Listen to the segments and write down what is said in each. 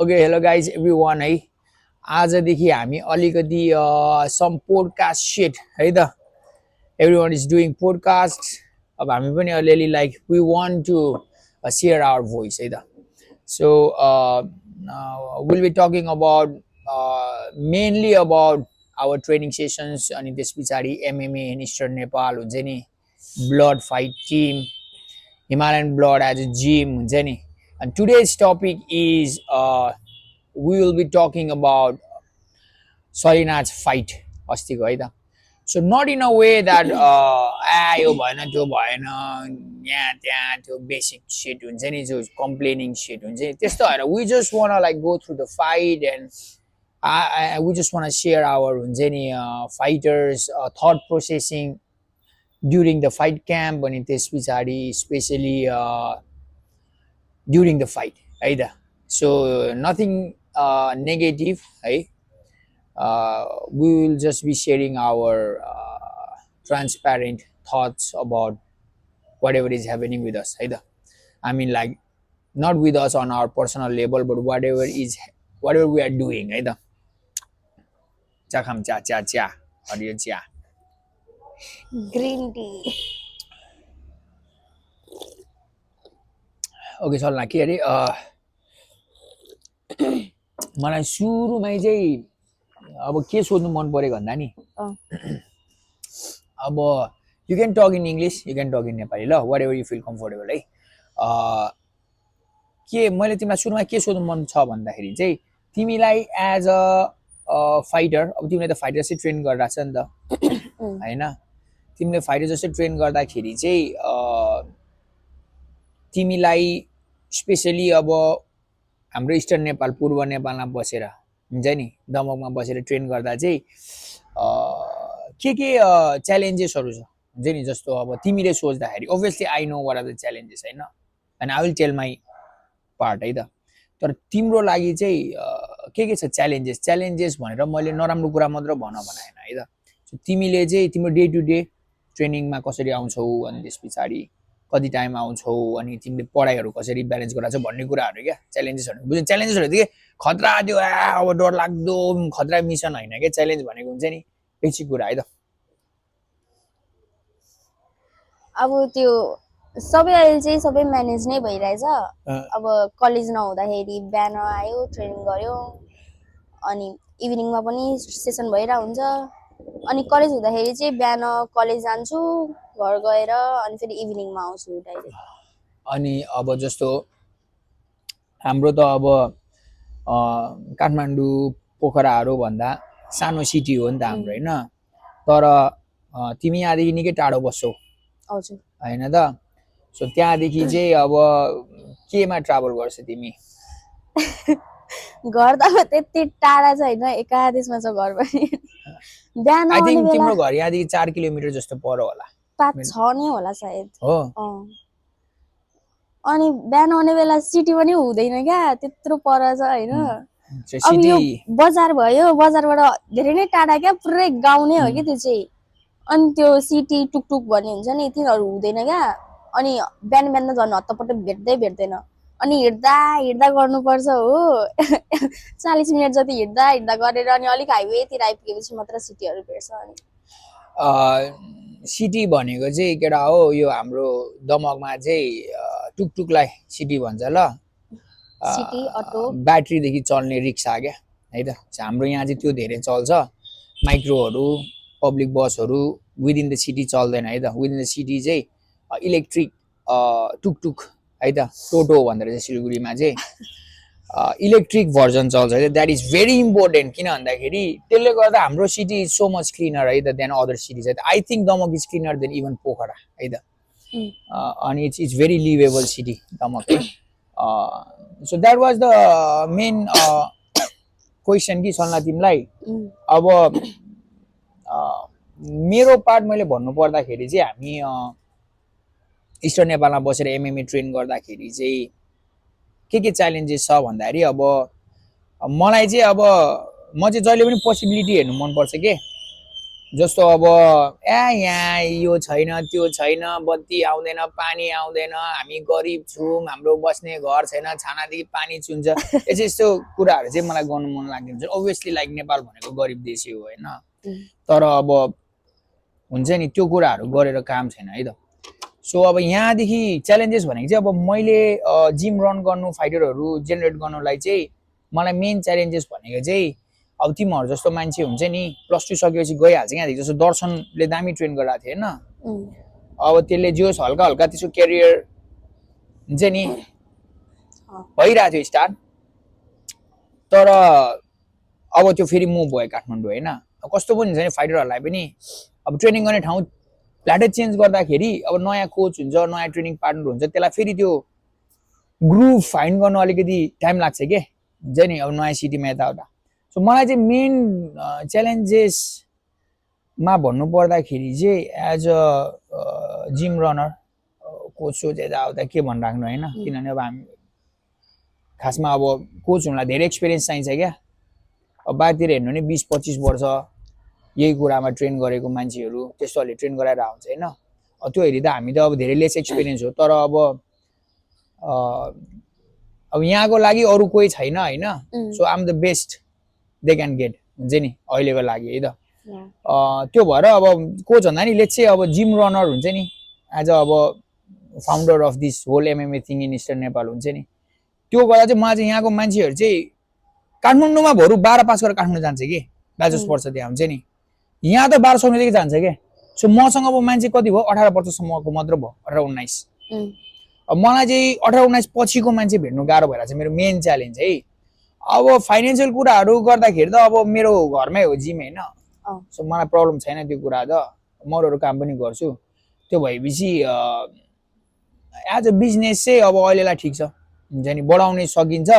Okay, hello guys, everyone. है आजदेखि हामी अलिकति some podcast shit है त everyone is doing podcasts अब हामी पनि अलिअलि like we want to share our voice है त so we'll be talking about mainly about our training sessions अनि त्यस पछाडी MMA in Eastern Nepal हुन्छ नि blood fight team Himalayan blood as a gym हुन्छ नि and today's topic is we will be talking about Sarinaj fight अस्तिको है त so not in a way that यो भएन त्यो भएन यहाँ त्यहाँ त्यो basic shit हुन्छ नि जो complaining shit हुन्छ नि त्यस्तो हैन we just want to like go through the fight and we just want to share our हुन्छ नि fighters thought processing during the fight camp अनि त्यस पछाडी especially during the fight है त so nothing negative है we will just be sharing our transparent thoughts about whatever is happening with us है त I mean like not with us on our personal level but whatever we are doing है त चा खाम चा हरियो चा green tea okay सल्ला के अरे मलाई सुरुमै चाहिँ अब के सोध्नु मन परेको भन्दा नि अब you can talk in English you can talk in Nepali ल whatever you feel comfortable है के मैले तिमीलाई सुरुमा के सोध्नु मन छ भन्दाखेरि चाहिँ तिमीलाई एज अ फाइटर अब तिमीले त फाइटर जस्तै ट्रेन गरिरहेछ नि त हैन तिमीले फाइटर जस्तै ट्रेन गर्दाखेरि चाहिँ तिमीलाई स्पेशली अब हाम्रो इस्टर्न नेपाल पूर्व नेपालमा बसेर हुन्छ नि दमकमा बसेर ट्रेन गर्दा चाहिँ के च्यालेन्जेसहरु छ हुन्छ नि जस्तो अब तिमीले सोच्दाखेरि obviously I know what are the challenges हैन and I will tell my part है त तर तिम्रो लागि चाहिँ के छ च्यालेन्जेस भनेर मैले नराम्रो कुरा मात्र भन्न भनाएन है त सो तिमीले चाहिँ तिम्रो डे टु डे ट्रेनिङमा कसरी आउँछौ अनि त्यस पछाडी कति टाइम आउँछौ अनि तिमीले पढाइहरु कसरी ब्यालेन्स गराउँछौ भन्ने कुराहरु क्या च्यालेन्जेसहरु बुझ्नु च्यालेन्जेसहरु चाहिँ खतरा त्यो अब डर लाग्दो खतरा मिसन हैन के च्यालेन्ज भनेको हुन्छ नि बेसिक कुरा है त अब त्यो सबै अहिले चाहिँ सबै म्यानेज नै भइरहेछ अब कलेज नहुँदाखेरि बिहान आयो ट्रेनिङ गर्यो अनि इभिनिङमा पनि सेसन भइरा हुन्छ अनि कलेज हुँदाखेरि चाहिँ बिहान कलेज जान्छु घर गएर अनि फेरि इभिनिङमा आउँछु डाइरेक्ट अनि अब जस्तो हाम्रो त अब काठमाडौँ पोखराहरु भन्दा सानो सिटी हो नि त हाम्रो हैन तर तिमी यहाँदेखि निकै टाढो बस्छौ हजुर हैन त सो त्यहाँदेखि चाहिँ अब केमा ट्राभल गर्छ तिमी घर त त्यति टाढा छ हैन एकादेशमा छ घर पनि बिहान आई आउने थिंक बेला तिम्रो घर यहाँदेखि 4 किलोमिटर जस्तो पर होला 5-6 नै होला सायद हो अनि बिहान आउने बेला सिटी पनि हुँदैन क्या त्यत्रो पर छ हैन अब सिटी यो बजार भयो बजारबाट धेरै नै टाढा क्या पुरै गाउँ नै हो कि त्यो चाहिँ अनि त्यो सिटी टुकटुक भन्ने हुन्छ नि तिनीहरू हुँदैन क्या अनि बिहान बिहान त झन् हत्तपट्ट भेट्दैन अनि हिड्दा गर्नुपर्छ हो 40 मिनेट जति हिड्दा गरेर अनि अलिक हाइवेतिर आइपुगेपछि मात्र सिटीहरू भेट्छ अनि सिटी भनेको चाहिँ केटा हो यो हाम्रो दमकमा चाहिँ टुकटुकलाई सिटी भन्छ ल सिटी अटो ब्याट्रीदेखि चल्ने रिक्सा क्या है त हाम्रो यहाँ चाहिँ त्यो धेरै चल्छ माइक्रोहरु पब्लिक बसहरु विदिन द सिटी चल्दैन है त विदिन द सिटी चाहिँ इलेक्ट्रिक टुकटुक है त टोटो भनेर चाहिँ सिलगढीमा चाहिँ इलेक्ट्रिक भर्जन चल्छ है दैट इज भेरी इम्पोर्टेन्ट किन भन्दाखेरि त्यसले गर्दा हाम्रो city is so much cleaner है त देन अदर सिटीज है I think Damak is cleaner than even Pokhara है त अनि it's very liveable city Damak so that was the main question कि सल्ला तिमीलाई अब मेरो पार्ट मैले भन्नु पर्दाखेरि चाहिँ हामी इस्टर्न नेपालमा बसेर एमएमए ट्रेन गर्दाखेरि चाहिँ के च्यालेन्जेस छ भन्दाखेरि अब मलाई चाहिँ अब म चाहिँ जहिले पनि पोसिबिलिटी हेर्नु मन पर्छ के जस्तो अब यहाँ यो छैन त्यो छैन बत्ती आउँदैन पानी आउँदैन हामी गरिब छौँ हाम्रो बस्ने घर छैन छानादेखि पानी चुन्छ यस्तो कुराहरू चाहिँ मलाई गर्नु मन लाग्दैन अभियसली लाइक नेपाल भनेको गरिब देशै हो होइन तर अब हुन्छ नि त्यो कुराहरू गरेर काम छैन है त सो अब यहाँदेखि च्यालेन्जेस भनेको चाहिँ अब मैले जिम रन गर्नु फाइटरहरू जेनेरेट गर्नुलाई चाहिँ मलाई मेन च्यालेन्जेस भनेको चाहिँ अब तिमीहरू जस्तो मान्छे हुन्छ नि +2 सकेपछि गइहाल्छ यहाँदेखि जस्तो दर्शनले दामी ट्रेन गरिरहेको थियो होइन अब त्यसले जोस् हल्का हल्का त्यसको क्यारियर हुन्छ नि भइरहेको थियो स्टार्ट तर अब त्यो फेरि मुभ भयो काठमाडौँ होइन कस्तो पनि हुन्छ नि फाइटरहरूलाई पनि अब ट्रेनिङ गर्ने ठाउँ फ्ल्याटै चेन्ज गर्दाखेरि अब नयाँ कोच हुन्छ नयाँ ट्रेनिङ पार्टनर हुन्छ त्यसलाई फेरि त्यो ग्रुप फाइन्ड गर्नु अलिकति टाइम लाग्छ के हुन्छ नि अब नयाँ सिटीमा यताउता सो मलाई चाहिँ मेन च्यालेन्जेसमा भन्नु पर्दाखेरि चाहिँ as a gym runner coach सोच यताउता के भनिराख्नु होइन किनभने अब हामी खासमा अब कोच हुनुलाई धेरै एक्सपिरियन्स चाहिन्छ क्या अब बाहिरतिर हेर्नु भने 20-25 वर्ष यही कुरामा ट्रेन गरेको मान्छेहरू त्यस्तोहरूले ट्रेन गराएर हुन्छ होइन त्यो हेरी त हामी त अब धेरै लेस एक्सपिरियन्स हो तर अब यहाँको लागि अरू कोही छैन होइन so I am the best they can get हुन्छ नि अहिलेको लागि है त त्यो भएर अब कोच भन्दा नि लेट्स चाहिँ अब जिम रनर हुन्छ नि एज अब founder of this whole MMA thing in eastern Nepal हुन्छ नि त्यो गर्दा चाहिँ मलाई चाहिँ यहाँको मान्छेहरू चाहिँ काठमाडौँमा भरु 12 पास गरेर काठमाडौँ जान्छ कि ब्याचलर्स पढ्छ त्यहाँ हुन्छ नि यहाँ त 12 सक्नेदेखि जान्छ के सो मसँग अब मान्छे कति भयो 18 वर्षसम्मको मात्र भयो 18-19 अब मलाई चाहिँ 18-19 पछिको मान्छे भेट्नु गाह्रो भइरहेको छ मेरो मेन च्यालेन्ज है अब फाइनेन्शियल कुराहरू गर्दाखेरि त अब मेरो घरमै हो जिम हैन सो मलाई प्रब्लम छैन त्यो कुरा त म अरू काम पनि गर्छु त्यो भएपछि एज अ बिजनेस चाहिँ अब अहिलेलाई ठिक छ हुन्छ नि बढाउन सकिन्छ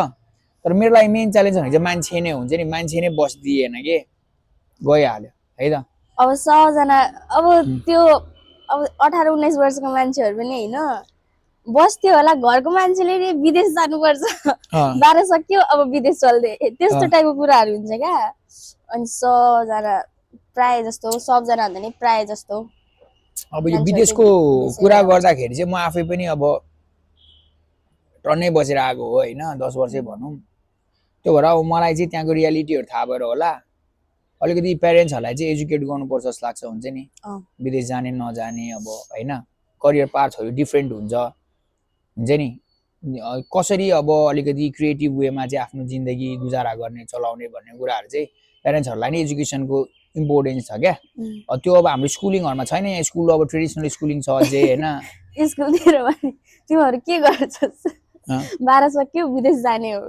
तर मेरो लागि मेन च्यालेन्ज भनेको चाहिँ मान्छे नै हुन्छ नि मान्छे नै बस्दिएन के गइहाल्यो है त अब 100 जना अब त्यो अब 18-19 वर्षको मान्छेहरु पनि हैन बस्थ्यो होला घरको मान्छेले नि विदेश जानुपर्छ 12 सक्यो अब विदेश चल्दै त्यस्तो टाइपको कुराहरु हुन्छ क्या अनि 100 जना प्राय जस्तो सब जना भन्दा नि प्राय जस्तो अब यो विदेशको कुरा गर्दाखेरि चाहिँ म आफै पनि अब टन्नै बसेर आएको हो हैन 10 वर्षै भनौं त्यो भएर अब मलाई चाहिँ त्यहाँको रियालिटीहरु थाहा भएर होला अलिकति प्यारेन्ट्सहरुलाई चाहिँ एजुकेट गर्नुपर्छ जस्तो लाग्छ हुन्छ नि विदेश जाने नजाने अब हैन करियर पाथहरु डिफरेन्ट हुन्छ नि कसरी अब अलिकति क्रिएटिभ वेमा चाहिँ आफ्नो जिन्दगी गुजारा गर्ने चलाउने भन्ने कुराहरु चाहिँ प्यारेन्ट्सहरुलाई नै एजुकेसनको इम्पोर्टेन्स छ क्या त्यो अब हाम्रो स्कुलिङहरुमा छैन यहाँ स्कुल अब ट्रेडिसनल स्कुलिङ छ अझै हैन स्कुलतिर भने तिमीहरु के गर्छस् 12 सक्यो विदेश जाने हो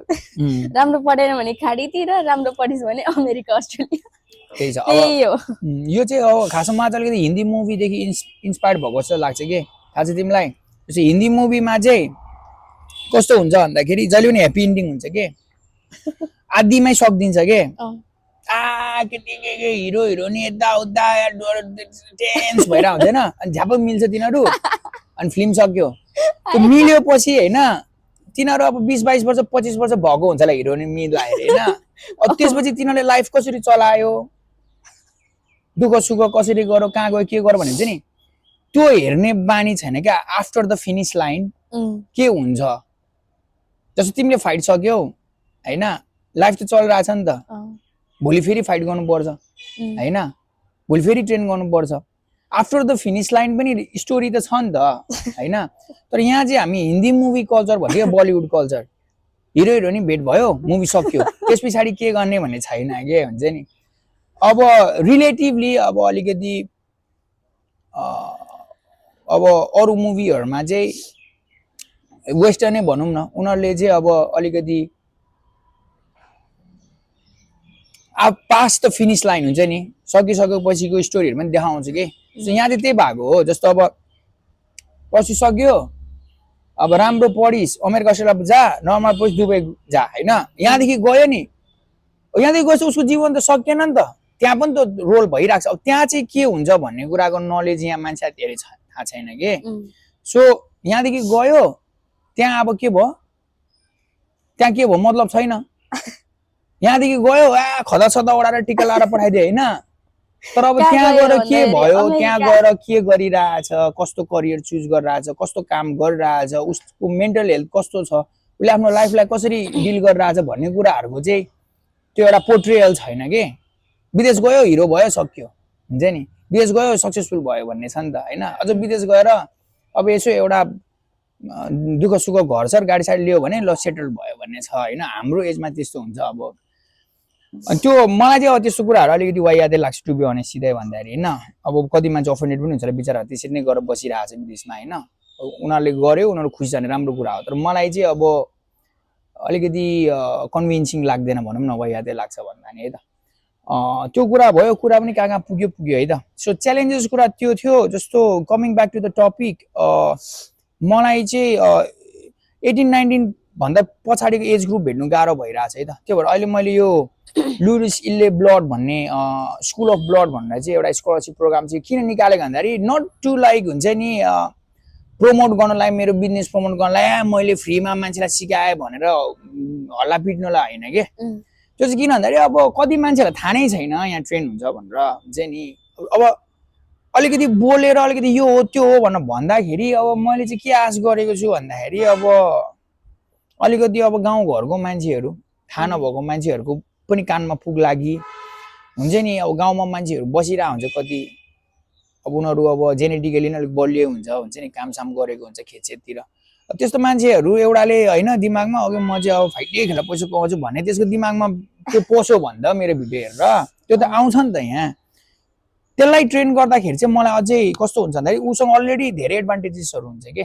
राम्रो पढेन भने खाडीतिर राम्रो पढिस भने अमेरिका अस्ट्रेलिया त्यही हो यो चाहिँ अब खासमा अलिकति हिन्दी मुभीदेखि इन्स्पायर्ड भएको जस्तो लाग्छ के थाहा छ तिमीलाई त्यसो हिन्दी मुभीमा चाहिँ कस्तो हुन्छ भन्दाखेरि जहिले पनि ह्याप्पी एन्डिङ हुन्छ के आदिमै सकिदिन्छ के के हिरो हिरोइनी यता उता टेन्स भइरा हुँदैन अनि झ्याप मिल्छ तिनीहरू अनि फिल्म सक्यो त्यो मिल्यो पछि हैन तिनीहरू अब 20-22 वर्ष 25 वर्ष भएको हुन्छ होला हिरोइनी मिलाएर हैन अब त्यसपछि तिनीहरूले लाइफ कसरी चलायो दुःख सुख कसरी गर्यो कहाँ गयो के गर्यो भनिन्छ नि त्यो हेर्ने बानी छैन क्या आफ्टर द फिनिश लाइन के हुन्छ जस्तो तिमीले फाइट सक्यौ हैन लाइफ त चलिरहेछ नि त भोलि फेरि फाइट गर्नुपर्छ हैन भोलि फेरि ट्रेन गर्नुपर्छ आफ्टर द फिनिश लाइन पनि स्टोरी त छ नि त हैन तर यहाँ चाहिँ हामी हिन्दी मुभी कल्चर भन्दै बलिउड कल्चर हिरो हिरोइनी भेट भयो मुभी सक्यो त्यसपछि के गर्ने भन्ने छैन के हुन्छ नि अब रिलेटिभली अब अलिकति अब अरु मुभीहरुमा चाहिँ वेस्टर्नै भनौं न उनीहरुले चाहिँ अब अलिकति अब पास द फिनिश लाइन हुन्छ नि सकिसकेपछिको स्टोरीहरु पनि देखाउँछ के यहाँ चाहिँ त्यही भएको हो जस्तो अब पछि सक्यो अब राम्रो पढिस अमेरिका अस्ट्रेलिया जा नर्मल पछि दुबई जा हैन यहाँदेखि गयो नि यहाँदेखि गएपछि उसको जीवन त सकिएन नि त त्यहाँ पनि त रोल भइराख्छ अब त्यहाँ चाहिँ के हुन्छ भन्ने कुराको नलेज यहाँ मान्छेलाई धेरै थाहा छैन के सो यहाँदेखि गयो त्यहाँ अब के भयो त्यहाँ के भयो मतलब छैन यहाँदेखि गयो खदा सदा ओडाएर टिका लाएर पठाइदियो हैन तर अब कहाँ त्यहाँ गयो गएर के भन्दाखेरि भयो, त्यहाँ अमेरिका। गएर के गरिरहेछ, कस्तो करियर चुज गरिरहेछ, कस्तो काम गरिरहेछ, उसको मेन्टल हेल्थ कस्तो छ, उसले आफ्नो लाइफलाई कसरी डिल गरिरहेछ भन्ने कुराहरूको चाहिँ त्यो एउटा पोर्ट्रियल छैन के। विदेश गयो हिरो भयो सक्यो हुन्छ नि, विदेश गयो सक्सेसफुल भयो भन्ने छ नि त होइन। अझ विदेश गएर अब यसो एउटा दुःख सुख घर सर गाडी साडी लियो भने ल सेटल भयो भन्ने छ होइन। हाम्रो एजमा त्यस्तो हुन्छ अब। अनि त्यो मलाई चाहिँ अब त्यस्तो कुराहरू अलिकति वाइयादै लाग्छ टु बी अनेस्ट सिधै भन्दाखेरि होइन। अब कति मान्छे अफेन्डेड पनि हुन्छ र बिचरा त्यसरी नै गरेर बसिरहेको छ विदेशमा होइन। उनीहरूले गर्यो, उनीहरू खुसी छ भने राम्रो कुरा हो, तर मलाई चाहिँ अब अलिकति कन्भिन्सिङ लाग्दैन भनौँ न, वाइयादै लाग्छ भन्दा नि है त। त्यो कुरा भयो, कुरा पनि कहाँ कहाँ पुग्यो पुग्यो है त। सो च्यालेन्जेस कुरा त्यो थियो। जस्तो coming back to the topic, मलाई चाहिँ 18-19 भन्दा पछाडिको एज ग्रुप भेट्नु गाह्रो भइरहेछ है त। त्यही भएर अहिले मैले यो लुरिस इल्ले ब्लड भन्ने स्कुल अफ ब्लड भनेर चाहिँ एउटा स्कलरसिप प्रोग्राम चाहिँ किन निकालेको भन्दाखेरि नट टु लाइक हुन्छ नि प्रमोट गर्नलाई, मेरो बिजनेस प्रमोट गर्नलाई मैले फ्रीमा मान्छेलाई सिकाएँ भनेर हल्ला पिट्नलाई होइन के। त्यो चाहिँ किन भन्दाखेरि अब कति मान्छेहरूलाई थाहा नै छैन यहाँ ट्रेन हुन्छ भनेर हुन्छ नि। अब अलिकति बोलेर अलिकति यो हो त्यो हो भनेर भन्दाखेरि अब मैले चाहिँ के आश गरेको छु भन्दाखेरि अब अलिकति अब गाउँघरको मान्छेहरू, थाहा नभएको मान्छेहरूको पनि कानमा पुग्ला कि हुन्छ नि। अब गाउँमा मान्छेहरू बसिरहेको हुन्छ कति, अब उनीहरू अब जेनेटिकली नै अलिक बलियो हुन्छ नि, कामसाम गरेको हुन्छ खेतसेततिर। त्यस्तो मान्छेहरू एउटाले होइन दिमागमा अघि म चाहिँ अब फाइटै खेला पैसा कमाउँछु भन्ने त्यसको दिमागमा त्यो पस्यो भने त मेरो भिडियो हेरेर त्यो त आउँछ नि त यहाँ। त्यसलाई ट्रेन गर्दाखेरि चाहिँ मलाई अझै कस्तो हुन्छ भन्दाखेरि उसँग अलरेडी धेरै एडभान्टेजेसहरू हुन्छ के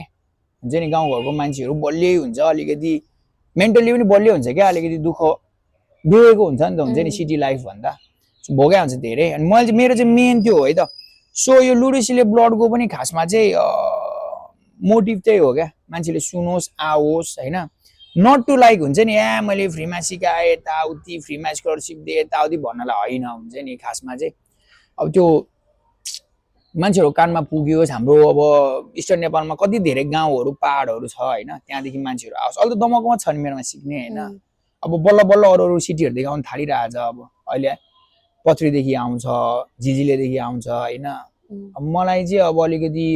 हुन्छ नि। गाउँघरको मान्छेहरू बलियै हुन्छ, अलिकति मेन्टली पनि बलियो हुन्छ क्या, अलिकति दुःख बिगेको हुन्छ नि त हुन्छ नि सिटी लाइफ भन्दा भोगै हुन्छ धेरै। अनि मैले चाहिँ मेरो चाहिँ मेन त्यो हो है त। सो यो लुरिसिले ब्लडको पनि खासमा चाहिँ मोटिभ त्यही हो क्या, मान्छेले सुनोस् आओस् होइन। नट टु लाइक हुन्छ नि मैले फ्रीमा सिकाएँ यताउति, फ्रीमा स्कलरसिप दिएँ यताउति भन्नलाई होइन हुन्छ नि। खासमा चाहिँ अब त्यो मान्छेहरू कानमा पुग्योस्। हाम्रो अब इस्टर्न नेपालमा कति धेरै गाउँहरू पहाडहरू छ होइन, त्यहाँदेखि मान्छेहरू आओस्। अहिले त दमकमा छ नि मेरोमा सिक्ने होइन। अब बल्ल बल्ल अरू अरू सिटीहरूदेखि आउनु थालिरहेछ। अब अहिले पत्रीदेखि आउँछ, झिझिलेदेखि आउँछ होइन। मलाई चाहिँ अब अलिकति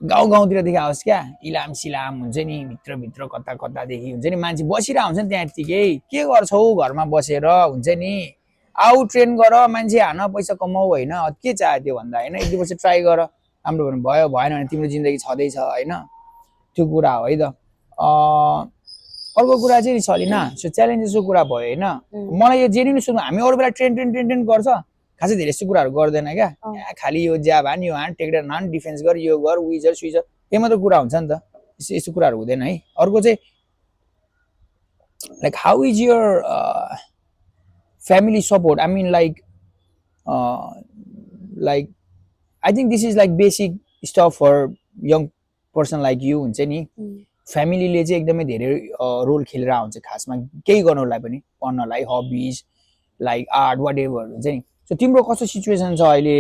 गाउँ गाउँतिरदेखि आओस् क्या, इलाम सिलाम हुन्छ नि, भित्रभित्र कता कतादेखि हुन्छ नि मान्छे बसिरहेको हुन्छ नि त्यहाँतिकै। के गर्छौ घरमा बसेर हुन्छ नि, आऊ ट्रेन गर, मान्छे हान, पैसा कमाऊ होइन। के चाह्यो त्यो भन्दा होइन, 1-2 वर्ष ट्राई गर, राम्रो भने भयो, भएन भने तिम्रो जिन्दगी छँदैछ होइन। त्यो कुरा हो है त। अर्को कुरा चाहिँ सलिना, सो च्यालेन्जेसको कुरा भयो होइन। मलाई यो जेन्युन सुन्नु, हामी अरू बेला ट्रेन गर्छ, खासै धेरै यस्तो कुराहरू गर्दैन क्या। खालि यो ज्याब हान, यो हान, टेक्टर हान, डिफेन्स गर, यो गर, विजर स्विजर, त्यही मात्र कुरा हुन्छ नि त। यस्तो कुराहरू हुँदैन है। अर्को चाहिँ like how is your family support? I mean like I think this is like basic stuff for young person like you हुन्छ नि। फ्यामिलीले चाहिँ एकदमै धेरै रोल खेलेर हुन्छ खासमा केही गर्नलाई पनि, पढ्नलाई, hobbies like art whatever हुन्छ नि। सो तिम्रो कस्तो सिचुएसन छ अहिले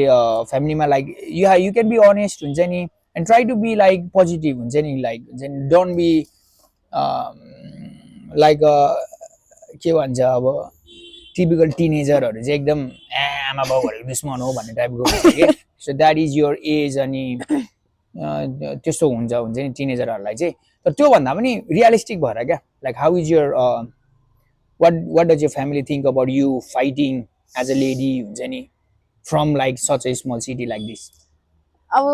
फ्यामिलीमा? Like you can be honest हुन्छ नि, and try to be like positive हुन्छ नि। लाइक हुन्छ नि, डोन्ट बी लाइक के भन्छ अब टिपिकल टिनेजरहरू चाहिँ एकदम आमा बाउहरूको दुश्मन हो भन्ने टाइपको हुन्छ कि। So that is your age. अनि त्यस्तो हुन्छ नि टिनेजरहरूलाई चाहिँ। तर त्योभन्दा पनि रियलिस्टिक भएर क्या, like how is your what does your family think about you fighting as a lady हुन्छ नि from like such a small city like this? अब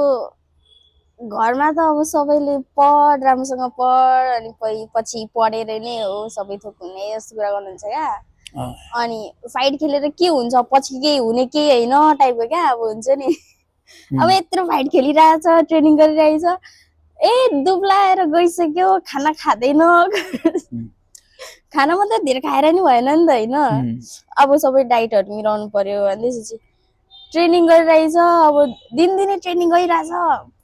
घरमा त अब सबैले पढ, राम्रोसँग पढ, अनि पछि पढेर नै हो सबै थोक हुने यस्तो कुरा गर्नुहुन्छ क्या। अनि फाइट खेलेर के हुन्छ, पछि केही हुने केही होइन टाइपको क्या। अब हुन्छ नि अब यत्रो फाइट खेलिरहेछ, ट्रेनिङ गरिरहेछ, दुब्लाएर गइसक्यो, खाना खाँदैन, खाना मात्रै धेरै खाएर नि भएन नि त होइन। अब सबै डाइटहरू मिलाउनु पर्यो। अनि त्यसपछि ट्रेनिङ गरिरहेछ, अब दिनदिनै ट्रेनिङ गरिरहेछ,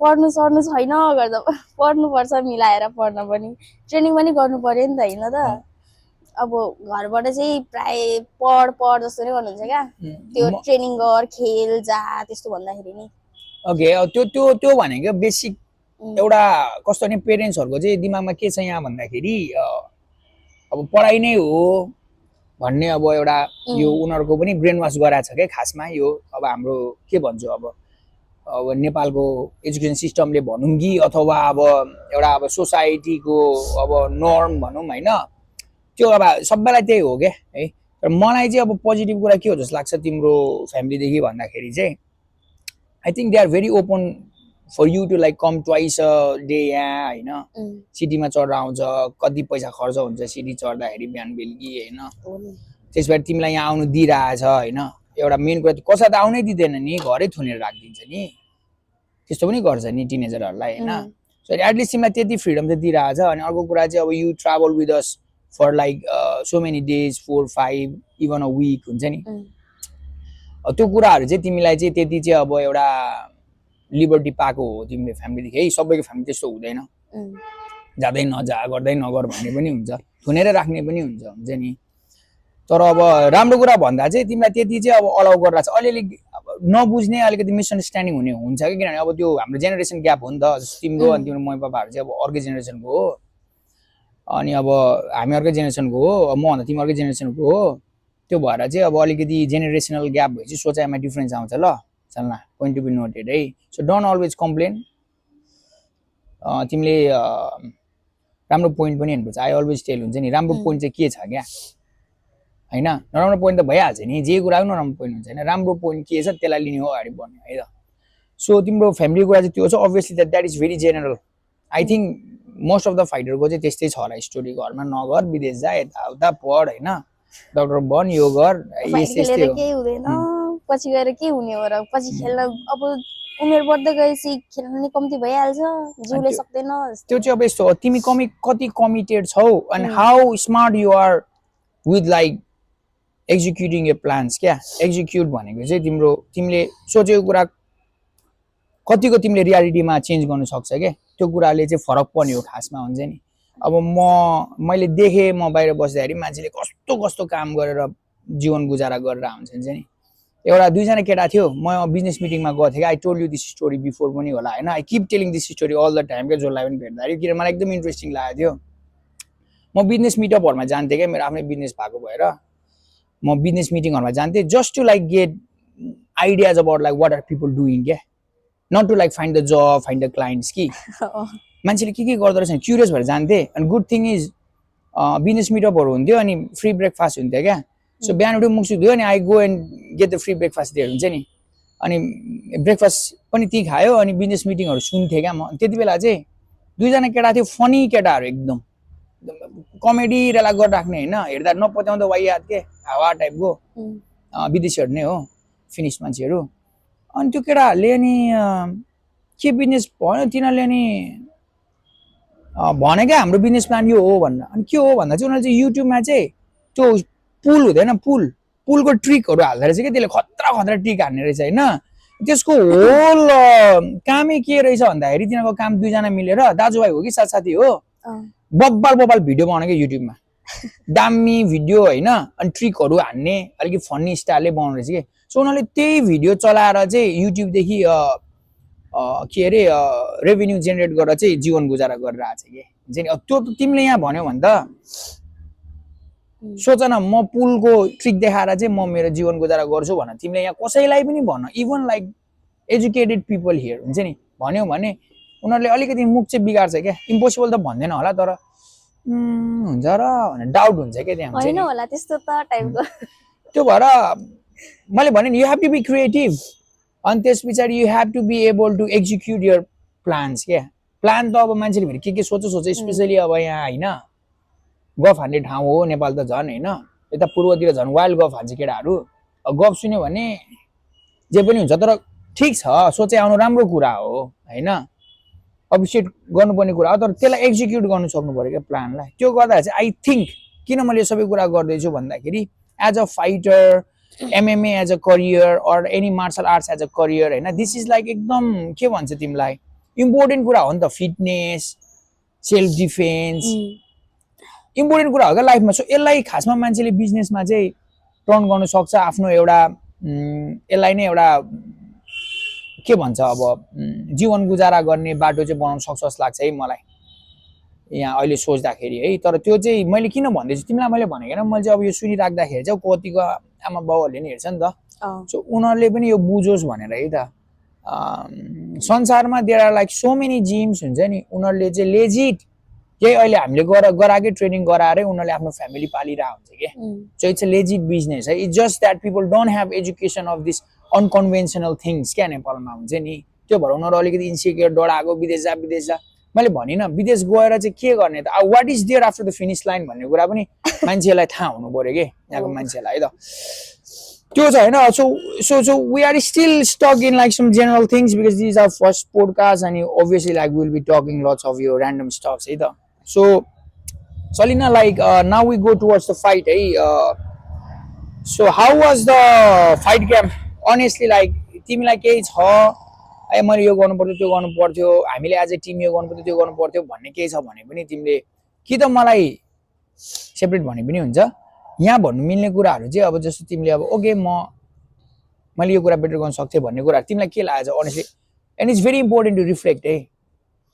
पढ्नु सर्नु छैन गर्दा पढ्नुपर्छ, मिलाएर पढ्न पनि, ट्रेनिङ पनि गर्नु पर्यो नि त होइन त। अब घरबाट चाहिँ प्राय पढ जस्तो नै गर्नुहुन्छ क्या, त्यो ट्रेनिङ गर, खेल जा, त्यस्तो भन्दाखेरि नि। ओके, त्यो भनेको बेसिक एउटा कस्तो नि पेरेन्ट्सहरूको चाहिँ दिमागमा के छ यहाँ भन्दाखेरि अब पढाइ नै हो, भन्ने अब एउटा यो उनीहरूको पनि ब्रेन वास गराएको छ क्या खासमा यो अब हाम्रो के भन्छु अब नेपालको एजुकेसन सिस्टमले भनौँ कि अथवा अब एउटा अब सोसाइटीको अब नर्म भनौँ होइन त्यो अब सबैलाई त्यही हो क्या है तर मलाई चाहिँ अब पोजिटिभ कुरा के हो जस्तो लाग्छ तिम्रो फ्यामिलीदेखि भन्दाखेरि चाहिँ I think they are very open for you to like come twice a day यहाँ होइन सिटीमा चढ्दा आउँछ कति पैसा खर्च हुन्छ सिटी चढ्दाखेरि बिहान बेलुकी होइन त्यसबाट तिमीलाई यहाँ आउनु दिइरहेछ होइन एउटा मेन कुरा कसै त आउनै दिँदैन नि घरै थुनेर राखिदिन्छ नि त्यस्तो पनि गर्छ नि टिनेजरहरूलाई होइन सो एटलिस्ट तिमीलाई त्यति फ्रिडम चाहिँ दिइरहेछ अनि अर्को कुरा चाहिँ अब you travel with us for like so many days 4-5 even a week हुन्छ नि त्यो कुराहरू चाहिँ तिमीलाई चाहिँ त्यति चाहिँ अब एउटा लिबर्टी पाएको हो तिमीले फ्यामिलीदेखि है सबैको फ्यामिली त्यस्तो हुँदैन जाँदै नजा गर्दै नगर भन्ने पनि हुन्छ थुनेर राख्ने पनि हुन्छ नि तर अब राम्रो कुरा भन्दा चाहिँ तिमीलाई त्यति चाहिँ अब अलाउ गरेर छ अलिअलि नबुझ्ने अलिकति मिसअन्डरस्ट्यान्डिङ हुने हुन्छ कि किनभने अब त्यो हाम्रो जेनेरेसन ग्याप हो नि त जस्तो तिम्रो अनि तिम्रो मम्मी पापाहरू चाहिँ अब अर्कै जेनेरेसनको हो अनि अब हामी अर्कै जेनेरेसनको हो मभन्दा तिमी अर्कै जेनेरेसनको हो त्यो भएर चाहिँ अब अलिकति जेनेरेसनल ग्याप भएपछि सोचाइमा डिफ्रेन्स आउँछ ल चल्ला पोइन्ट टु बी नोटेड है सो डोन्ट अलवेज कम्प्लेन तिमीले राम्रो पोइन्ट पनि हेर्नुपर्छ आई अलवेज टेल हुन्छ नि राम्रो पोइन्ट चाहिँ के छ क्या होइन नराम्रो पोइन्ट त भइहाल्छ नि जे कुरा पनि नराम्रो पोइन्ट हुन्छ होइन राम्रो पोइन्ट के छ त्यसलाई लिने हो अगाडि बढ्ने है त सो तिम्रो फ्यामिली कुरा चाहिँ त्यो छ obviously that is very general I think most of the फाइटरको चाहिँ त्यस्तै छ होला स्टोरी घरमा नगर विदेश जा यताउता पढ होइन डक्टर बन यो गर यस्तै हो पछि गएर के हुने हो र पछि खेल्न अब उमेर बढ्दै गएपछि खेल्न नि कम्ती भइहाल्छ जिउले सक्दैन त्यो चाहिँ अब यस्तो हो तिमी कति कमिटेड छौ and how smart you are with like executing your plans क्या एक्जिक्युट भनेको चाहिँ तिमीले सोचेको कुरा कतिको तिमीले रियालिटीमा चेन्ज गर्नु सक्छ क्या त्यो कुराले चाहिँ फरक पर्ने हो खासमा हुन्छ नि अब मैले देखेँ म बाहिर बस्दाखेरि मान्छेले कस्तो कस्तो काम गरेर जीवन गुजारा गरेर हुन्छ नि एउटा दुईजना केटा थियो म बिजनेस मिटिङमा गएको थिएँ I told you this story before पनि होला होइन I keep telling this story all the time क्या जसलाई पनि भेट्दाखेरि किन मलाई एकदम इन्ट्रेस्टिङ लागेको थियो म बिजनेस मिटअपहरूमा जान्थेँ क्या मेरो आफ्नै बिजनेस भएको भएर म बिजनेस मिटिङहरूमा जान्थेँ just to like get ideas about like what are people doing क्या not to like find the job find the clients कि मान्छेले के गर्दो रहेछ क्युरियस भएर जान्थेँ अनि गुड थिङ इज बिजनेस मिटअपहरू हुन्थ्यो अनि फ्री ब्रेकफास्ट हुन्थ्यो क्या सो बिहान उठ्यो मुख सुक्यो अनि I go and get the free breakfast दिएर हुन्छ नि अनि ब्रेकफास्ट पनि त्यही खायो अनि बिजनेस मिटिङहरू सुन्थेँ क्या म त्यति बेला चाहिँ दुईजना केटा थियो फनी केटाहरू एकदम कमेडी रेला गरिराख्ने होइन हेर्दा नपत्याउँदा वाइयात के हावा टाइपको विदेशीहरू नै हो फिनिस मान्छेहरू अनि त्यो केटाहरूले अनि के बिजनेस भन्यो तिनीहरूले अनि भने क्या हाम्रो बिजनेस प्लान यो हो भनेर अनि के हो भन्दा चाहिँ उनीहरूले चाहिँ युट्युबमा चाहिँ त्यो पुल हुँदैन पुलको ट्रिकहरू हाल्दो रहेछ क्या त्यसले खतरा ट्रिक हान्ने रहेछ होइन त्यसको होल कामै के रहेछ भन्दाखेरि तिनीहरूको काम दुईजना मिलेर दाजुभाइ हो कि साथसाथी हो बब्बाल भिडियो बनाउने क्या युट्युबमा दामी भिडियो होइन अनि ट्रिकहरू हान्ने अलिकति फन्नी स्टाइलले बनाउने रहेछ कि सो उनीहरूले त्यही भिडियो चलाएर चाहिँ युट्युबदेखि के अरे रेभेन्यू जेनेरेट गरेर चाहिँ जीवन गुजारा गरेर आएको छ कि हुन्छ नि त्यो त तिमीले यहाँ भन्यो भने त सोच न म पुलको ट्रिक देखाएर चाहिँ म मेरो जीवन गुजारा गर्छु भनेर तिमीले यहाँ कसैलाई पनि भन्न even like educated people here हुन्छ नि भन्यो भने उनीहरूले अलिकति मुख चाहिँ बिगार्छ क्या इम्पोसिबल त भन्दैन होला तर हुन्छ र भनेर डाउट हुन्छ क्या त्यहाँ होइन होला त्यस्तो त टाइपको त्यो भएर मैले भने नि you have to be creative अनि त्यस पछाडि you have to be able to execute your plans क्या प्लान त अब मान्छेले फेरि के सोच स्पेसली अब यहाँ होइन गफ हान्ने ठाउँ हो नेपाल त झन् होइन यता पूर्वतिर झन् वाइल्ड गफ हान्छ केटाहरू गफ सुन्यो भने जे पनि हुन्छ तर ठिक छ सोचे आउनु राम्रो कुरा हो होइन अप्रिसिएट गर्नुपर्ने कुरा हो तर त्यसलाई एक्जिक्युट गर्नु सक्नु पऱ्यो क्या प्लानलाई त्यो गर्दा चाहिँ आई थिङ्क किन मैले यो सबै कुरा गर्दैछु भन्दाखेरि as a fighter MMA as a career or any martial arts as a career होइन दिस इज लाइक एकदम के भन्छ तिमीलाई इम्पोर्टेन्ट कुरा हो नि त फिटनेस सेल्फ डिफेन्स इम्पोर्टेन्ट कुरा हो क्या लाइफमा सो यसलाई खासमा मान्छेले बिजनेसमा चाहिँ टर्न गर्नु सक्छ आफ्नो एउटा यसलाई नै एउटा के भन्छ अब जीवन गुजारा गर्ने बाटो चाहिँ बनाउन सक्छ जस्तो लाग्छ है मलाई यहाँ अहिले सोच्दाखेरि है। तर त्यो चाहिँ मैले किन भन्दैछु तिमीलाई मैले भनेको हैन, मैले चाहिँ अब यो सुनिराख्दाखेरि चाहिँ कतिको आमा बाउहरूले नि हेर्छ नि त, सो उनीहरूले पनि यो बुझोस् भनेर है त। संसारमा there are like so many gyms हुन्छ नि, उनीहरूले चाहिँ लेजिट यही अहिले हामीले गराएकै ट्रेनिङ गराएरै उनीहरूले आफ्नो फ्यामिली पालिरहेको हुन्छ कि। So it's a legit business है। It's just that people don't have education of this unconventional things क्या नेपालमा हुन्छ नि। त्यो भएर उनीहरू अलिकति इन्सिक्योर डराएको विदेश जा। मैले भनिनँ विदेश गएर चाहिँ के गर्ने त, what is there after the finish line भन्ने कुरा पनि मान्छेलाई थाहा हुनु पर्यो कि यहाँको मान्छेलाई है त। त्यो छ होइन। So we are still stuck in like some general things because these are first podcast अनि obviously like we'll be talking lots of your random stuffs है त। So Salina, like now we go towards the fight है। So how was the fight camp? Honestly like तिमीलाई केही छ है मैले यो गर्नु पर्थ्यो त्यो गर्नु पर्थ्यो, हामीले आज टिम यो गर्नु पर्थ्यो त्यो गर्नु पर्थ्यो भन्ने केही छ भने पनि तिमीले कि त मलाई सेपरेट भने पनि हुन्छ, यहाँ भन्नु मिल्ने कुराहरू चाहिँ अब जस्तो तिमीले अब ओके मैले यो कुरा बेटर गर्न सक्थेँ भन्ने कुरा तिमीलाई के लागेको छ honestly. And it's very important to reflect है।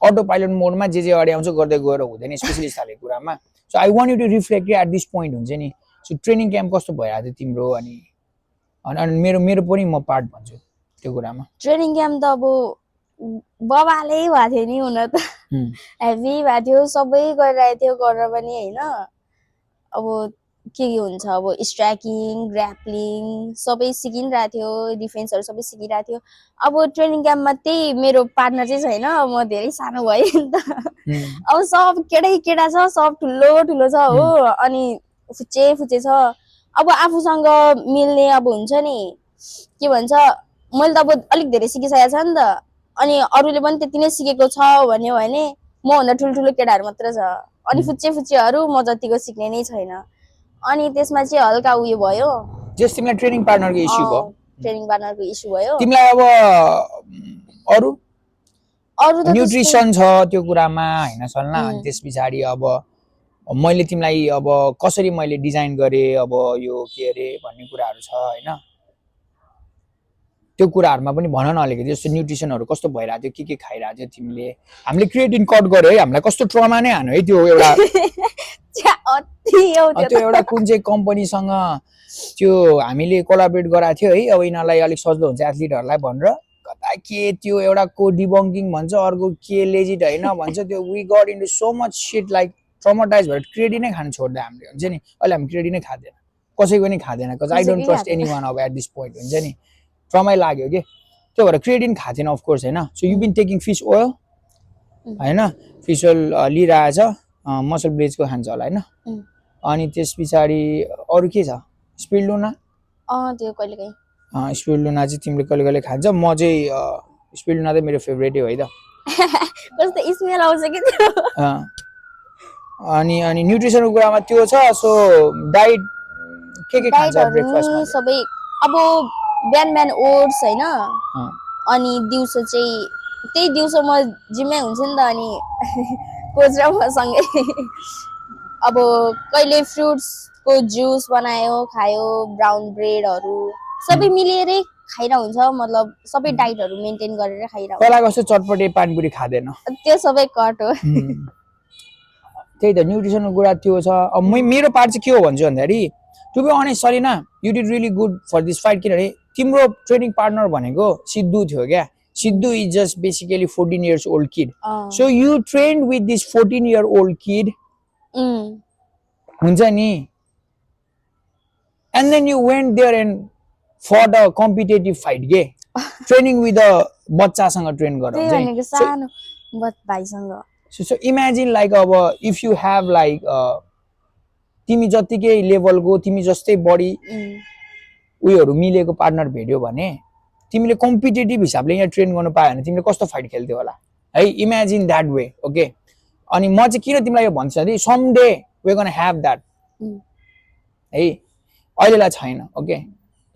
अटो पाइलट मोडमा जे अगाडि आउँछ गर्दै गएर हुँदैन स्पेसलिस्ट खाले कुरामा। So I want you to reflect at this point हुन्छ नि। सो ट्रेनिङ क्याम्प कस्तो भइरहेको थियो तिम्रो अनि मेरो पनि म पार्ट भन्छु त्यो कुरामा। ट्रेनिङ क्याम्प त अब बबाले भएको थियो नि, हुन त हेभी भएको थियो, सबै गरिरहेको थियो गरेर पनि होइन। अब के हुन्छ अब स्ट्राइकिङ ग्राप्लिङ सबै सिकिरहेको थियो, डिफेन्सहरू सबै सिकिरहेको थियो। अब ट्रेनिङ क्याम्पमा त्यही मेरो पार्टनर चाहिँ छैन, म धेरै सानो भएँ नि त। अब सब केटा छ, सब ठुलो छ हो, अनि फुच्चे छ। अब आफूसँग मिल्ने अब हुन्छ नि के भन्छ, मैले त अब अलिक धेरै सिकिसकेको छ नि त, अनि अरूले पनि त्यति नै सिकेको छ भन्यो भने मभन्दा ठुल्ठुलो केटाहरू मात्र छ, अनि फुच्चेहरू म जतिको सिक्ने नै छैन। अनि त्यसमा चाहिँ हल्का उयो भयो, जस्ट तिमीलाई ट्रेनिङ पार्टनरको इस्यु भयो। ट्रेनिङ पार्टनरको इस्यु भयो। तिमीलाई अब अरू त न्युट्रिसन छ त्यो कुरामा हैन सल्ना। अनि त्यस पछाडी अब मैले तिमीलाई अब कसरी मैले डिजाइन गरे अब यो के अरे भन्ने कुराहरू छ हैन, त्यो कुराहरुमा पनि भन न अलिकति। जस्तो न्युट्रिसनहरु कस्तो भइराथ्यो, के खाइराथ्यो थियो तिमीले। हामीले क्रिएटिन कट गर्यो है, हामीलाई कस्तो ट्रमा नै हान्यो है त्यो एउटा त्यो एउटा कुन चाहिँ कम्पनीसँग त्यो हामीले कोलाबोरेट गराएको थियो है। अब यिनीहरूलाई अलिक सजिलो हुन्छ एथलिटहरुलाई भनेर कता के त्यो एउटा को डिबङ्किङ भन्छ, अर्को के लेजिट हैन भन्छ। त्यो we got into so much shit like traumatize भएर क्रिएटिन नै खान छोड्दा हामीले हुन्छ नि। अहिले हामी क्रिएटिन नै खादैन, कसैको पनि खादैन, cuz I don't trust anyone अब at this point हुन्छ नि। ट्रमा लाग्यो के, त्यो भएर क्रिएटिन खादैन अफ कोर्स हैन। So you been taking fish oil हैन, फिश ओयल लिइरहेछ, मसल ब्लेजको खान्छ होला हैन। अनि त्यस पछाडी अरु के छ, स्पिरुलिना त्यो कहिलेकाहीँ स्पिरुलिना चाहिँ तिमीले कहिले खान्छ। म चाहिँ स्पिरुलिना चाहिँ मेरो फेभरेट हो है त। कस्तो स्मेल आउँछ के त्यो। अनि न्युट्रिसनको कुरामा त्यो छ। सो डाइट के खान्छ ब्रेकफास्टमा सबै अब बिहान ओट्स हैन, अनि दिउँसो चाहिँ त्यही दिउँसो म जिममै हुन्छु नि त, अनि कोच र मसँगै अब कहिले फ्रुट्सको जुस बनायो खायो, ब्राउन ब्रेडहरु सबै मिलेरै खाइरा हुन्छ। मतलब सबै डाइटहरु मेन्टेन गरेर खाइरा हुन्छ। पहिला कस्तो चटपटे पानीपुरी खादैन, त्यो सबै कट हो। त्यही त न्युट्रिसनको कुरा त्यो छ। अब मेरो पार्ट चाहिँ के हो भन्छु भन्दाखेरि to be honest Salina you did really good for this fight. किनभने तिम्रो ट्रेनिङ पार्टनर भनेको सिद्धु थियो क्या। Siddhu is just basically 14 years old kid. So you trained with this 14-year-old kid. हुन्छ नि, and then you went there and fought a competitive fight के training with a बच्चासँग train गर हुन्छ नि, सानो भाइसँग। So imagine like अब if you have like तिमी जतिकै लेभलको तिमी जस्तै बडी उयोहरु मिलेको पार्टनर भेट्यो भने तिमीले कम्पिटिटिभ हिसाबले यहाँ ट्रेन गर्न पायो भने तिमीले कस्तो फाइट खेल्थ्यौ होला है। Imagine that way okay. अनि म चाहिँ किन तिमीलाई यो भन्छु भने some day we gonna have that है, अहिलेलाई छैन ओके।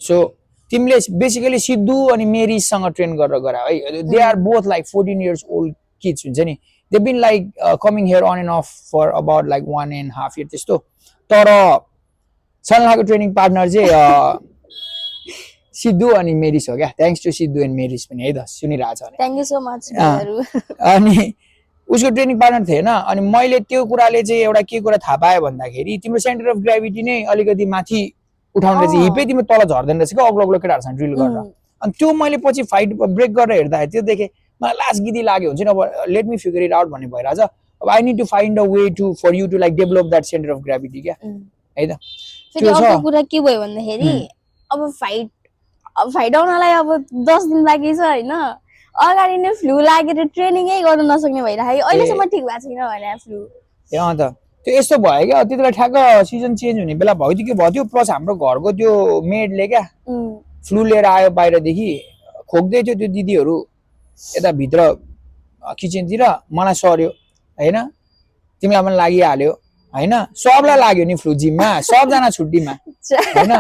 सो तिमीले बेसिकली सिद्धु अनि मेरीसँग ट्रेन गरेर गरा है। They are both like 14 years old kids हुन्छ नि। They been like coming here on and off for about like 1.5 years त्यस्तो। तर सल्लाहको ट्रेनिङ पार्टनर चाहिँ सिद्धु अनि मेरिस हो क्या। थ्याङ्क्स टु सिद्धु एन्ड मेरिस पनि है त सुनिरहेछ भने। Thank you so much. उसको ट्रेनिङ पार्टनर थिएन अनि मैले त्यो कुराले चाहिँ एउटा के कुरा थाहा पाएँ भन्दाखेरि तिम्रो सेन्टर अफ ग्राभिटी नै अलिकति माथि उठाउने रहेछ हिपै तिम्रो तल झर्दैन रहेछ क्या अग्लो अग्लो केटाहरूसँग ड्रिल गरेर अनि त्यो मैले पछि फाइट ब्रेक गरेर हेर्दाखेरि त्यो देखेँ मलाई लास्ट गिदी लाग्यो हुन्छ नि अब let me figure it out भन्ने भइरहेछ अब I need to find a way to for you to like develop that centre of gravity क्या है त फेरि अर्को कुरा के भयो भन्दाखेरि अब फाइट आउनलाई अब 10 दिन बाँकी छ होइन अगाडि नै फ्लू लागेर ट्रेनिङै गर्न नसक्ने भइरहेको अहिलेसम्म ठिक भएको छैन भने फ्लू ए अन्त त्यो यस्तो भयो क्या त्यति बेला ठ्याक्क सिजन चेन्ज हुने बेला भयो कि भयो त्यो प्लस हाम्रो घरको त्यो मेडले क्या फ्लू लिएर आयो बाहिरदेखि खोक्दै थियो त्यो दिदीहरू यता भित्र किचनतिर मलाई सर्यो होइन तिमीलाई पनि लागिहाल्यो होइन सबलाई लाग्यो नि फ्लू जिममा सबजना छुट्टीमा होइन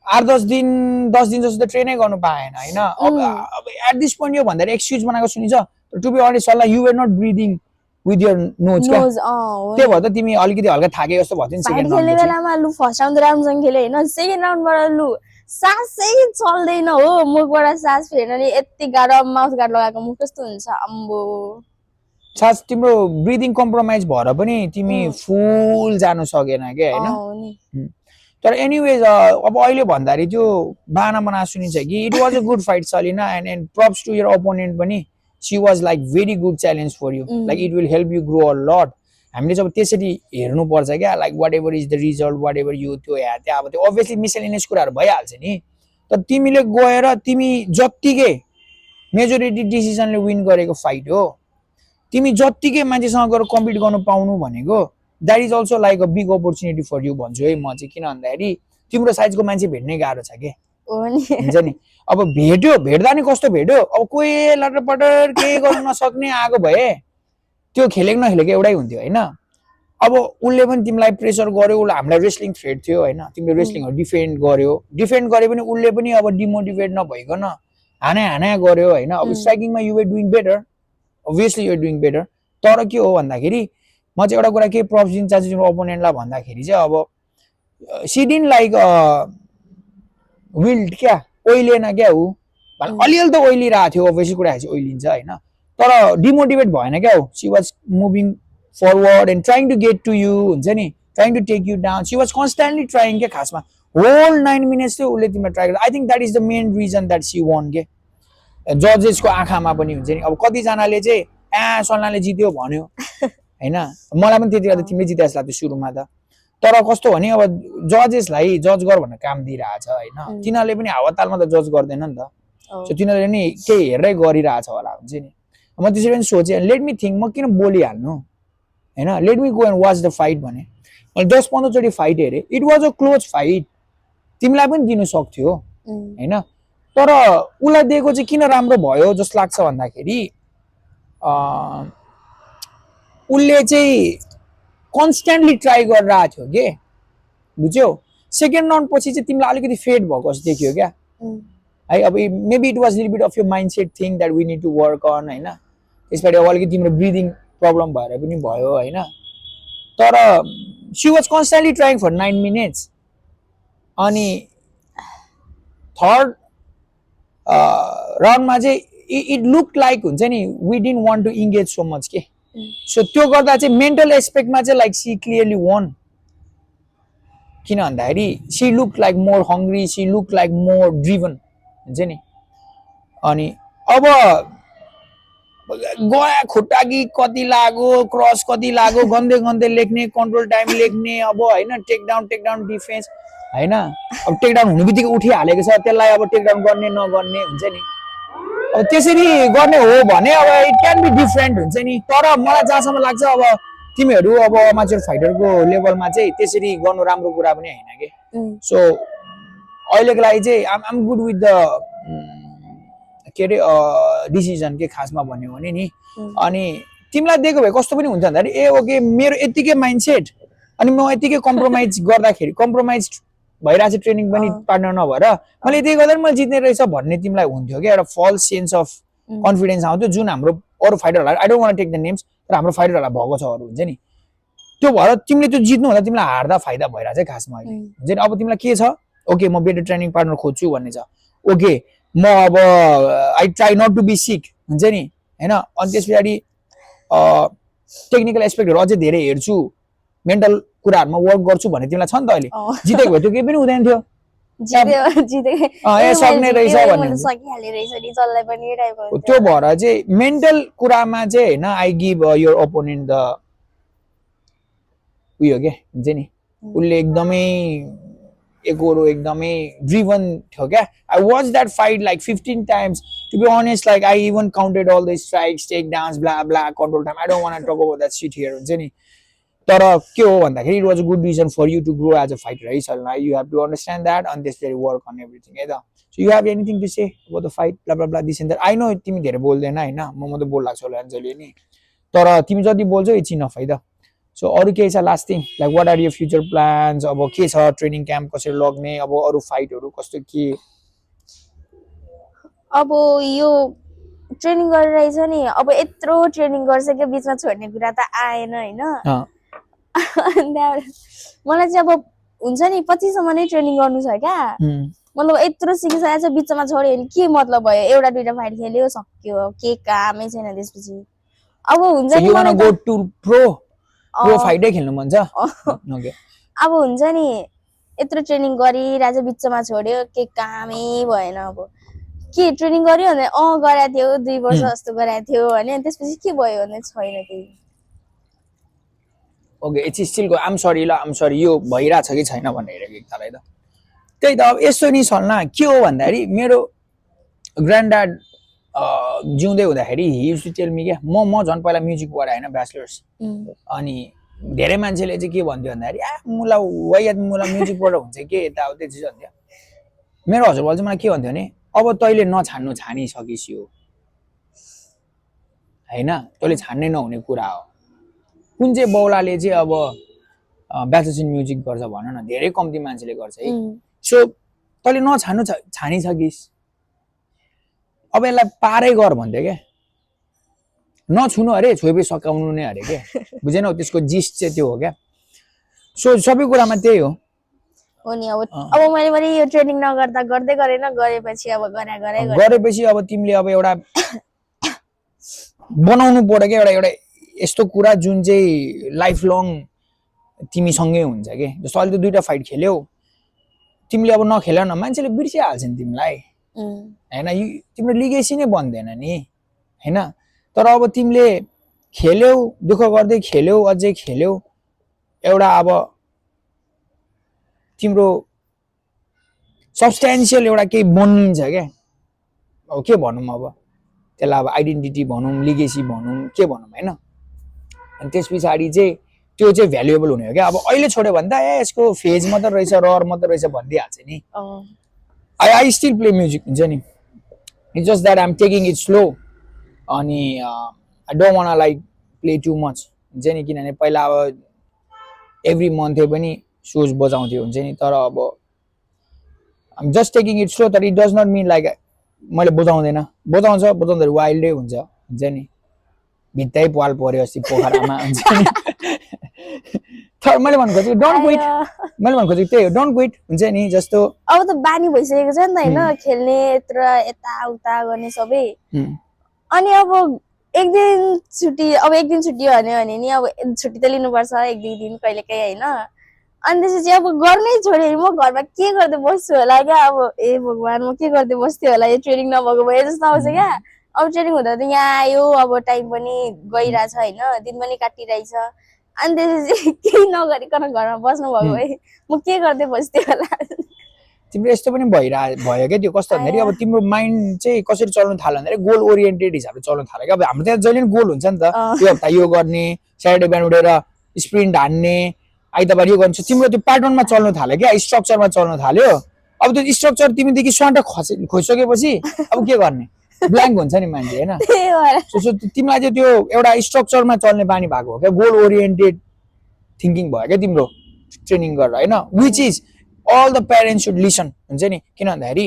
8-10 दिन जस्तो त ट्रेनै गर्नु पाएन होइन अब एट दिस पोइन्ट यो भन्दाखेरि एक्सक्युज बनाएको सुनिन्छ टु बी अनेस्ट सल्लाह you were not breathing with your nose क्या त्यो भएर त तिमी अलिकति हल्का थाके जस्तो भयो नि सेकेन्ड खेल्ने बेलामा लु फर्स्ट राउन्ड राम्रोसँग खेले होइन सेकेन्ड राउन्डबाट लु सासै चल्दैन हो मुखबाट सास फेर्न नि यति गाह्रो माउथ गार्ड लगाएको मुख कस्तो हुन्छ अम्बो सास तिम्रो ब्रिदिङ कम्प्रोमाइज भएर पनि तिमी फुल जानु सकेन क्या होइन तर एनिवेज अब अहिले भन्दाखेरि त्यो बाना बना सुनिन्छ कि it was a good fight Salina and props to your opponent पनि she was like very good challenge for you like it will help you grow a lot हामीले जब त्यसरी हेर्नुपर्छ क्या like whatever is the result whatever you त्यो त्यहाँ अब त्यो अभियसली मिसलेनियस कुराहरू भइहाल्छ नि तर तिमीले गएर तिमी जत्तिकै मेजोरिटी डिसिजनले विन गरेको फाइट हो तिमी जत्तिकै मान्छेसँग गएर कम्पिट गर्नु पाउनु भनेको that is also like a big opportunity for you भन्छु है म चाहिँ किन भन्दाखेरि तिम्रो साइजको मान्छे भेट्नै गाह्रो छ के हुन्छ नि अब भेट्दा नि कस्तो भेट्यो अब कोही लटरपटर केही गर्नु नसक्ने आएको भए त्यो खेलेको नखेलेको एउटै हुन्थ्यो होइन अब उसले पनि तिमीलाई प्रेसर गर्यो उसले हामीलाई रेस्लिङ थ्रेड थियो होइन तिमीले रेस्लिङहरू डिफेन्ड गरे पनि उसले पनि अब डिमोटिभेट नभइकन हाना गर्यो होइन अब स्ट्राइकिङमा you were doing better obviously you're doing better तर के हो भन्दाखेरि म चाहिँ एउटा कुरा के प्रप्स दिन चाहन्छु तिम्रो अपोनेन्टलाई भन्दाखेरि चाहिँ अब सी डिडन्ट लाइक विल्ड क्या ओइलेन क्या ऊ अलिअलि त ओइलिरहेको थियो अभियसली कुरा चाहिँ ओइलिन्छ होइन तर डिमोटिभेट भएन क्या हो she was moving forward and trying to get to you हुन्छ नि trying to take you down she was constantly trying के खासमा होल 9 मिनट्स चाहिँ उसले तिमीलाई ट्राई गर्छ I think that is the main reason that she won के जजेसको आँखामा पनि हुन्छ नि अब कतिजनाले चाहिँ सल्लाहले जित्यो भन्यो होइन मलाई पनि त्यति बेला त तिमीले जिते जस्तो लाग्थ्यो सुरुमा त तर कस्तो भने अब जजेसलाई जज गर भनेर काम दिइरहेछ होइन तिनीहरूले पनि हावातालमा त जज गर्दैन नि त सो तिनीहरूले नि केही हेरेरै गरिरहेछ होला हुन्छ नि म त्यसरी पनि सोचेँ लेट मी थिङ्क म किन बोलिहाल्नु होइन let me go and watch the fight भने मैले 10-15 चोटि फाइट हेरेँ it was a close fight तिमीलाई पनि दिनु सक्थ्यो होइन तर उसलाई दिएको चाहिँ किन राम्रो भयो जस्तो लाग्छ भन्दाखेरि उसले चाहिँ कन्स्टेन्टली ट्राई गरिरहेको थियो के बुझ्यौ सेकेन्ड राउन्ड पछि चाहिँ तिमीलाई अलिकति फेड भएको जस्तो देखियो क्या है अब maybe it was little bit of यो mindset thing that we need to work on होइन त्यसबाट अब अलिकति तिम्रो ब्रिदिङ प्रब्लम भएर पनि भयो होइन तर she was constantly trying for 9 minutes अनि थर्ड राउन्डमा चाहिँ इट लुक लाइक हुन्छ नि we didn't want to engage so much के सो त्यो गर्दा चाहिँ मेन्टल एस्पेक्टमा चाहिँ लाइक सी क्लियरली वन किन भन्दाखेरि she look like more hungry she look like more driven हुन्छ नि अनि अब गया खुट्टा कि कति लाग्यो क्रस कति लाग्यो गन्दै लेख्ने कन्ट्रोल टाइम लेख्ने अब होइन टेकडाउन डिफेन्स होइन अब टेकडाउन हुनु बित्तिकै उठिहालेको छ त्यसलाई अब टेकडाउन गर्ने नगर्ने हुन्छ नि अब त्यसरी गर्ने हो भने अब इट क्यान बी डिफरेन्ट हुन्छ नि तर मलाई जहाँसम्म लाग्छ अब तिमीहरू अब अमाचुर फाइटरको लेभलमा चाहिँ त्यसरी गर्नु राम्रो कुरा पनि होइन कि सो अहिलेको लागि चाहिँ आम गुड विथ द के अरे डिसिजन के खासमा भन्यो भने नि अनि तिमीलाई दिएको भए कस्तो पनि हुन्छ भन्दाखेरि ए ओके मेरो यतिकै माइन्डसेट अनि म यतिकै कम्प्रोमाइज गर्दाखेरि कम्प्रोमाइज भइरहेको छ ट्रेनिङ पनि पार्टनर नभएर मैले यति गर्दा मैले जित्ने रहेछ भन्ने तिमीलाई हुन्थ्यो क्या एउटा फल्स सेन्स अफ कन्फिडेन्स आउँथ्यो जुन हाम्रो अरू फाइटरहरूलाई I don't want take the names तर हाम्रो फाइटरहरूलाई भएको छ अरू हुन्छ नि त्यो भएर तिमीले त्यो जित्नु हुँदा तिमीलाई हार्दा फाइदा भइरहेको छ खासमा अहिले हुन्छ नि अब तिमीलाई के छ ओके म बेटर ट्रेनिङ पार्टनर खोज्छु भन्ने छ ओके म अब I try not to be sick हुन्छ नि होइन अनि त्यस पछाडि टेक्निकल एस्पेक्टहरु अझै धेरै हेर्छु मेन्टल कुराहरुमा वर्क गर्छु भन्ने तिमीलाई छ नि त अहिले जितेको भए त्यो केही पनि हुँदैन थियो सक्ने रहेछ भन्ने त्यो भएर चाहिँ मेन्टल कुरामा चाहिँ हैन I give your opponent the उयो के हुन्छ नि उले एकदमै एकोरो एकदमै ड्रिभन थियो क्या I watch that fight like 15 times to be honest like I even counted all the strikes takedowns blah blah control time I don't want to talk about that shit here हुन्छ नि तर के हो भन्दाखेरि it was a good reason for you to grow as a fighter है sir you have to understand that and त्यसरी work on everything है त so you have anything to say about the fight blah blah blah this and that I know तिमी धेरै बोल्दैन हैन म मात्रै बोल्लाको छु होला अन्जली नि तर तिमी जति बोल्छौ इट्स इनफ है त सो अरु के छ last thing like what are your future plans अब के छ ट्रेनिङ क्याम्प कसरी लग्ने अब अरु फाइटहरु कस्तो के अब यो ट्रेनिङ गरिरहेछ नि अब यत्रो ट्रेनिङ गरिसक्यो बीचमा छोड्ने कुरा त आएन हैन मलाई चाहिँ अब हुन्छ नि 25 सम्म नै ट्रेनिङ गर्नु छ क्या मतलब यत्रो सिकिसकेको छ बीचमा छोड्यो भने के मतलब भयो एउटा दुईटा फाइट खेल्यो सक्यो के कामै छैन त्यसपछि अब हुन्छ नि मलाई गो टु प्रो फाइटै खेल्नु मन छ ओके अब हुन्छ नि यत्रो ट्रेनिङ गरिरहेछ बीचमा छोड्यो के कामै भएन अब के ट्रेनिङ गर्यो भने गरा थियो 2 वर्ष जस्तो गरा थियो हैन त्यसपछि के भयो भने छैन केही okay it's still go I'm sorry यो भइरा छ कि छैन भन्ने हेरेको एकतालाई त त्यही त अब यसो नि सल्ना के हो भन्दाखेरि मेरो ग्रान्डड्याड जिउँदै हुँदाखेरि he used to tell me के म झन् पहिला म्युजिक पढाए हैन ब्याचलर्स अनि धेरै मान्छेले चाहिँ के भन्थ्यो भन्दाखेरि मुला म्युजिक पढ हुन्छ के यताउति चाहिँ भन्थ्यो मेरो हजुरबाले चाहिँ मलाई के भन्थ्यो भने अब तैले नछान्नु छानिसकिस् यो हैन तैले छान्नै नहुने कुरा हो कुन चाहिँ बौलाले चाहिँ अब ब्याचलर्स इन म्युजिक गर्छ भन न धेरै कम्ती मान्छेले गर्छ है सो तैले नछान्नु छानिसकिस् अब यसलाई पारै गर भन्थ्यो क्या नछुनु अरे छोएपछि सकाउनु नै अरे के बुझेनौ त्यसको जिस्ट चाहिँ त्यो हो क्या सो सबै कुरामा त्यही हो नि अब मैले यो ट्रेनिङ नगर्दा गर्दै गरेन गरेपछि अब गरेपछि अब तिमीले अब एउटा बनाउनु पर्यो के एउटा यस्तो कुरा जुन चाहिँ लाइफ लङ तिमीसँगै हुन्छ के जस्तो अहिले त 2टा फाइट खेल्यौ तिमीले अब नखेल न मान्छेले बिर्सिहाल्छ नि तिमीलाई हैन तिम्रो लिगेसी नै बन्दैन नि हैन तर अब तिमीले खेल्यौ दुःख गर्दै खेल्यौ अझै खेल्यौ एउटा अब तिम्रो सब्स्टेन्शियल एउटा केही बनिन्छ क्या अब के भनौँ अब त्यसलाई अब आइडेन्टिटी भनौँ लिगेसी भनौँ के भनौँ हैन अनि त्यस पछाडि चाहिँ त्यो चाहिँ भ्यालुएबल हुने हो क्या अब अहिले छोड्यो भने त यसको फेज मात्र रहेछ रहर मात्र रहेछ भनिदिइहाल्छ नि आई स्टिल प्ले म्युजिक हुन्छ नि it's just that I am taking it slow अनि I don't want like play too much हुन्छ नि किनभने पहिला अब एभ्री मन्थ पनि सोज बजाउँथ्यो हुन्छ नि तर अब I am just taking it slow तर it does not mean like मैले बजाउँदैन बजाउँदाखेरि वाइल्डै हुन्छ नि भित्तै पाल पर्यो अस्ति पोखरामा हुन्छ नि तर मैले भन्नु खोजेको डोन्ट क्विट मैले भन्नु खोजेको त्यही हो डोन्ट क्विट हुन्छ नि जस्तो अब त बानी भइसकेको छ नि त हैन खेल्ने यता उता गर्ने सबै अनि अब एक दिन छुट्टी भन्यो भने नि अब छुट्टी त लिनुपर्छ 1-2 दिन कहिलेकाहीँ हैन अनि त्यसपछि अब गर्नै छोड्यो म घरमा के गर्दै बस्छु होला क्या अब ए भगवान म के गर्दै बस्थ्यो होला यो ट्रेनिङ नभएको भए जस्तो आउँछ क्या अब ट्रेनिङ हुँदा त यहाँ आयो अब टाइम पनि गइरहेछ हैन दिन पनि काटिरहेछ अनि त्यसपछि केही नगरिकन घरमा बस्नु भएको भए म के गर्दै बस्थ्यो होला तिम्रो यस्तो पनि भयो क्या त्यो कस्तो भन्दाखेरि अब तिम्रो माइन्ड चाहिँ कसरी चल्नु थाल्यो भन्दाखेरि गोल ओरिएन्टेड हिसाबले चल्नु थाल्यो क्या अब हाम्रो त्यहाँ जहिले पनि गोल हुन्छ नि त यो हप्ता यो गर्ने स्याटरडे बिहान उठेर स्प्रिन्ट हान्ने आइतबार यो गर्नु तिम्रो त्यो प्याटर्नमा चल्नु थाल्यो क्या स्ट्रक्चरमा चल्नु थाल्यो अब त्यो स्ट्रक्चर तिमीदेखि स्वाट खोइसकेपछि अब के गर्ने ब्ल्याङ्क हुन्छ नि मान्छे हैन तिमीलाई चाहिँ त्यो एउटा स्ट्रक्चरमा चल्ने बानी भएको हो क्या गोल ओरिएन्टेड थिङ्किङ भयो क्या तिम्रो ट्रेनिङ गरेर हैन which is all the parents should listen हुन्छ नि किन भन्दाखेरि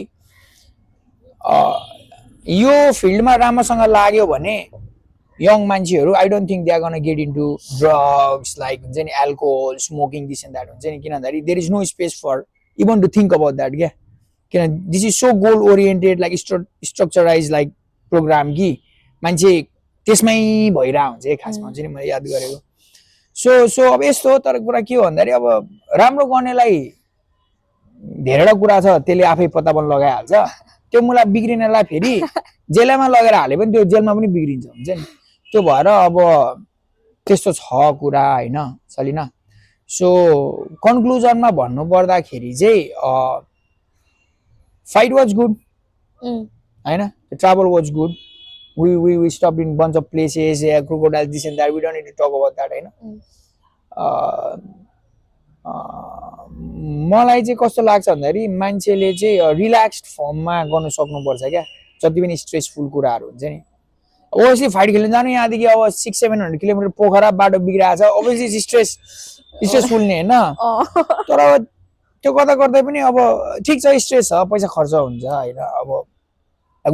यो फिल्डमा राम्रोसँग लाग्यो भने यङ मान्छेहरू I don't think they are gonna get into drugs like हुन्छ नि alcohol smoking this and that हुन्छ नि किन भन्दाखेरि there is no space for even to think about that क्या किन this is so goal oriented like structurise like program कि मान्छे त्यसमै भइरहेको हुन्छ खासमा हुन्छ नि मैले याद गरेको सो अब यस्तो हो तर कुरा के हो भन्दाखेरि अब राम्रो गर्नेलाई धेरैवटा कुरा छ त्यसले आफै पत्ता पनि लगाइहाल्छ त्यो मुला बिग्रिनेलाई फेरि जेलमा लगेर हाले पनि त्यो जेलमा पनि बिग्रिन्छ हुन्छ नि त्यो भएर अब त्यस्तो छ कुरा हैन सलिना सो कन्क्लुजनमा भन्नु पर्दाखेरि चाहिँ फाइट वाज गुड हैन travel was good we stopped in bunch of places crocodiles this and that we don't need to talk about that हैन मलाई चाहिँ कस्तो लाग्छ भन्दाखेरि मान्छेले चाहिँ रिल्याक्स्ड फर्ममा गर्न सक्नुपर्छ क्या जति पनि स्ट्रेसफुल कुराहरू हुन्छ नि ओभ्यसली फाइट खेल्न जानु यहाँदेखि अब 600-700 किलोमिटर पोखरा बाटो बिग्रिरहेको छ ओभ्यसली स्ट्रेसफुल नि हैन तर अब त्यो गर्दा गर्दै पनि अब ठिक छ स्ट्रेस छ पैसा खर्च हुन्छ हैन अब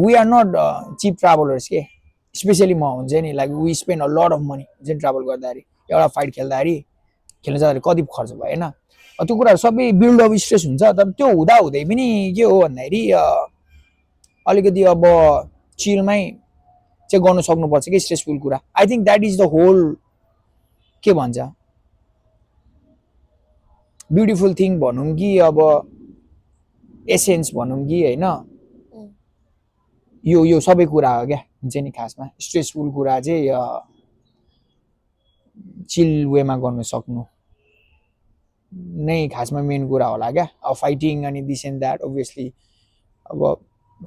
we are not cheap travelers के स्पेशली म हुन्छ नि like we spend a lot of money जुन ट्राभल गर्दाखेरि एउटा फाइट खेल्दाखेरि खेल्न जाँदाखेरि कति खर्च भयो हैन त्यो कुराहरु सबै बिल्ड अफ स्ट्रेस हुन्छ तर त्यो हुँदा हुँदै पनि के हो भन्दाखेरि अलिकति अब चिलमै चाहिँ गर्न सक्नुपर्छ के स्ट्रेसफुल कुरा I think that is the whole के भन्छ ब्युटिफुल थिङ भनौं कि अब एसेन्स भनौं कि हैन यो सबै कुरा हो क्या हुन्छ नि खासमा स्ट्रेसफुल कुरा चाहिँ चिल वेमा गर्न सक्नु नै खासमा मेन कुरा होला क्या अब फाइटिङ अनि दिस एन्ड दैट obviously अब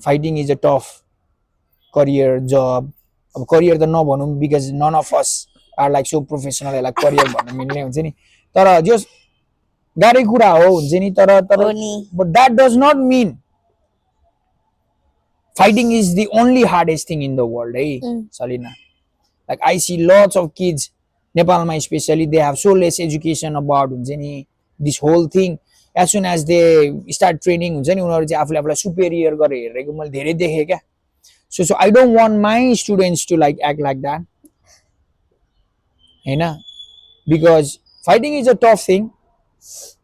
fighting is a tough career जब अब करियर त नभनौं because none of us are like so professional like career भन्न मिल्ने हुन्छ नि तर जो गाह्रै कुरा हो हुन्छ नि तर but that does not mean fighting is the only hardest thing in the world Salina like I see lots of kids Nepal especially they have so less education about this whole thing as soon as they start training हुन्छ नि उनीहरु चाहिँ आफूले आफूलाई superior गरेर हेरेको मैले धेरै देखे क्या so I don't want my students to like act like that हैन because fighting is a tough thing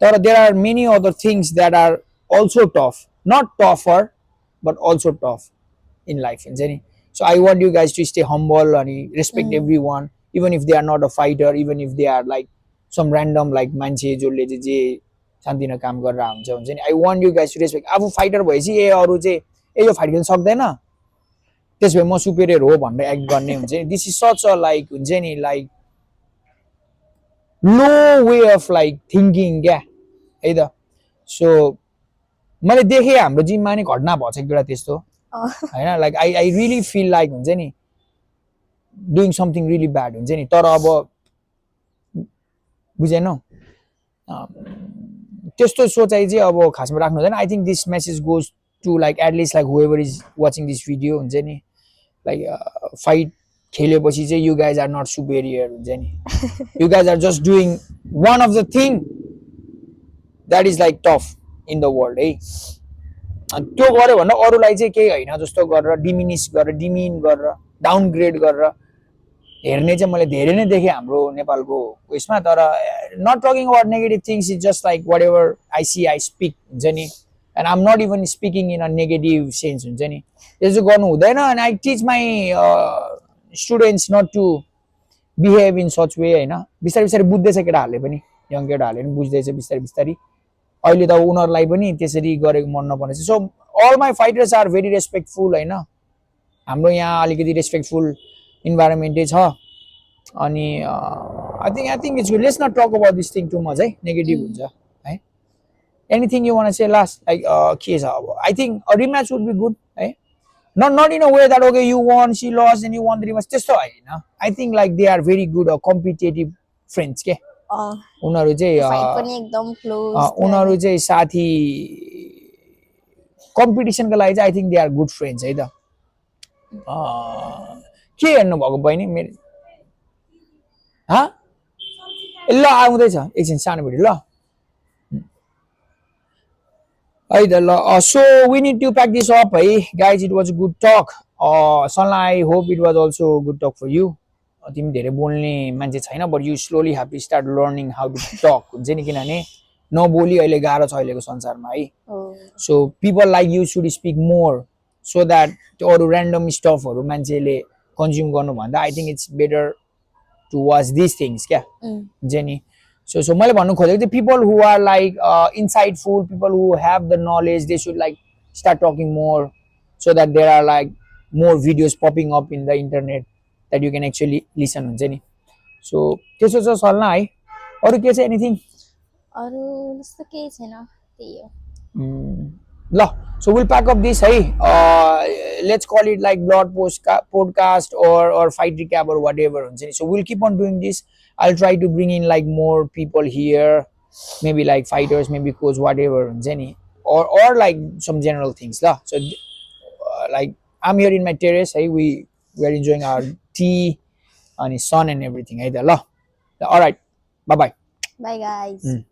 but there are many other things that are also tough not tougher but also tough in life so I want you guys to stay humble and respect everyone even if they are not a fighter even if they are like some random like मान्छे जसले चाहिँ शान्तिमा काम गरेर हुन्छ नि I want you guys to respect आफू fighter भएपछि अरु चाहिँ यो फाइट खेल्न सक्दैन त्यसभए म सुपेरियर हो भनेर एक्ट गर्ने हुन्छ नि this is such a like हुन्छ नि like low way of like thinking क्या है त सो मैले देखे हाम्रो जिममा नि घटना भछ एकटा त्यस्तो हैन like I really feel like हुन्छ नि डुइङ समथिङ रियली ब्याड हुन्छ नि तर अब बुझेनौ त्यस्तो सोचाइ चाहिँ अब खासमा राख्नु हुँदैन I think this message goes to like at least like whoever is watching this video हुन्छ नि लाइक फाइट खेलेपछि चाहिँ you guys are not superior हुन्छ नि you guys are just doing one of the thing that is like tough in the world त्यो गर्यो भने अरूलाई चाहिँ केही हैन जस्तो गरेर डिमिनिश गरेर डिमिन गरेर डाउनग्रेड गरेर हेर्ने चाहिँ मैले धेरै नै देखे हाम्रो नेपालको उयसमा तर not talking about negative things is just like whatever I see I speak हुन्छ नि and I am not even speaking in a negative sense हुन्छ नि त्यसो गर्नु हुँदैन and I teach my students not to behave in such way हैन बिस्तारै बिस्तारै बुझ्दैछ केटाहरूले पनि यङ केटाहरूले पनि बुझ्दैछ बिस्तारै बिस्तारै अहिले त उनीहरुलाई पनि त्यसरी गरेको मन नपर्ने so all my fighters are very respectful हैन हाम्रो यहाँ अलिकति रेस्पेक्टफुल इन्भाइरोमेन्टै छ अनि I think it's good let's not talk about this thing too much है नेगेटिभ हुन्छ है anything you want to say last like के छ अब I think a rematch would be good है not in a way that okay you won she lost and you won the rematch त्यस्तो हैन I think like they are very good competitive friends के उनीहरु चाहिँ fight पनि एकदम close उनीहरु चाहिँ साथी कम्पिटिसनको लागि चाहिँ I think they are good friends है त के हेर्नु भएको बहिनी मेरो ह ल आउँदैछ एकछिन सानो भिडियो ल है त ल so we need to pack this up है guys it was a good talk सनला I hope it was also good talk for you तिमी धेरै बोल्ने मान्छे छैन but you slowly have to start learning how to talk हुन्छ नि किनभने नबोली अहिले गाह्रो छ अहिलेको संसारमा है so people like you should speak more so that त्यो अरू ऱ्यान्डम स्टफहरू मान्छेले कन्ज्युम गर्नुभन्दा I think it's better to watch this things क्या जेनी so मैले भन्नु खोजेको थिएँ people who are like insightful, people who have the knowledge, they should like start talking more so that there are like more videos popping up in the internet that you can actually listen हुन्छ नि so त्यसो छ सल्लाह है अरु के छ anything अरु त्यस्तो केही छैन त्यही हो ल so we'll pack up this hey let's call it like blog podcast or fight recap or whatever हुन्छ नि so we'll keep on doing this I'll try to bring in like more people here maybe like fighters maybe coach whatever हुन्छ नि or like some general things la so like I'm here in my terrace hey we are enjoying our tea and sun and everything hey the la all right bye bye bye guys